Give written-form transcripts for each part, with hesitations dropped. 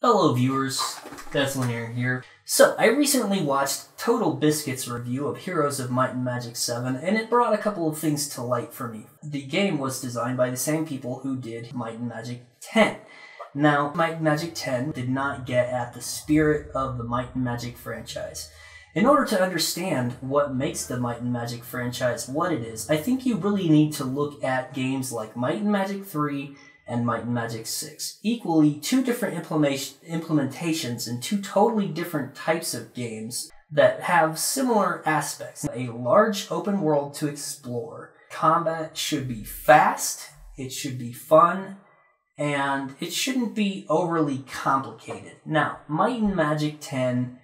Hello viewers, Bezlonir here. So, I recently watched Total Biscuit's review of Heroes of Might and Magic 7, and it brought a couple of things to light for me. The game was designed by the same people who did Might and Magic 10. Now, Might and Magic 10 did not get at the spirit of the Might and Magic franchise. In order to understand what makes the Might and Magic franchise what it is, I think you really need to look at games like Might and Magic 3 and Might and Magic 6. Equally, two different implementations and two totally different types of games that have similar aspects. A large open world to explore. Combat should be fast, it should be fun, and it shouldn't be overly complicated. Now, Might and Magic 10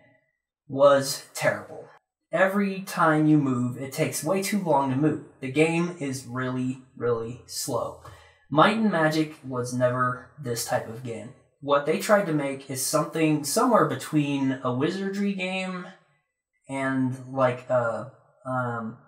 was terrible. Every time you move, it takes way too long to move. The game is really, really slow. Might and Magic was never this type of game. What they tried to make is something somewhere between a wizardry game and like a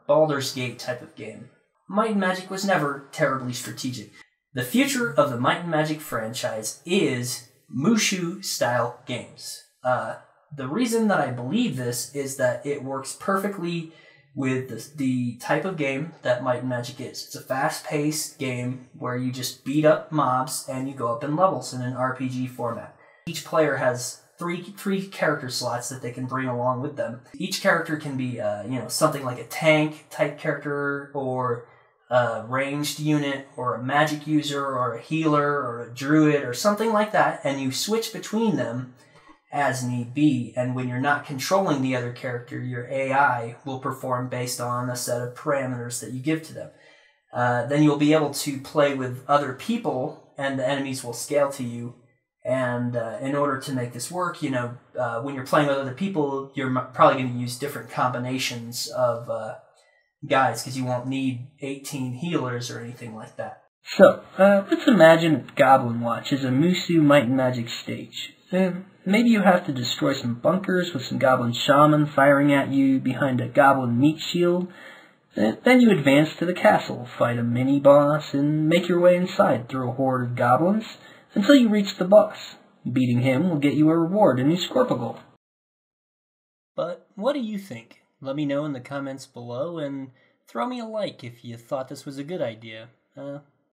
Baldur's Gate type of game. Might and Magic was never terribly strategic. The future of the Might and Magic franchise is Musou-style games. The reason that I believe this is that it works perfectly with the type of game that Might and Magic is. It's a fast-paced game where you just beat up mobs and you go up in levels in an RPG format. Each player has three character slots that they can bring along with them. Each character can be something like a tank type character, or a ranged unit, or a magic user, or a healer, or a druid, or something like that, and you switch between them as need be, and when you're not controlling the other character, your AI will perform based on a set of parameters that you give to them. Then you'll be able to play with other people, and the enemies will scale to you. And in order to make this work, when you're playing with other people, you're probably going to use different combinations of guys, because you won't need 18 healers or anything like that. So, let's imagine Goblin Watch is a Musou Might and Magic stage. Maybe you have to destroy some bunkers with some goblin shaman firing at you behind a goblin meat shield. Then you advance to the castle, fight a mini-boss, and make your way inside through a horde of goblins until you reach the boss. Beating him will get you a reward, a new Scorpigal. But what do you think? Let me know in the comments below, and throw me a like if you thought this was a good idea.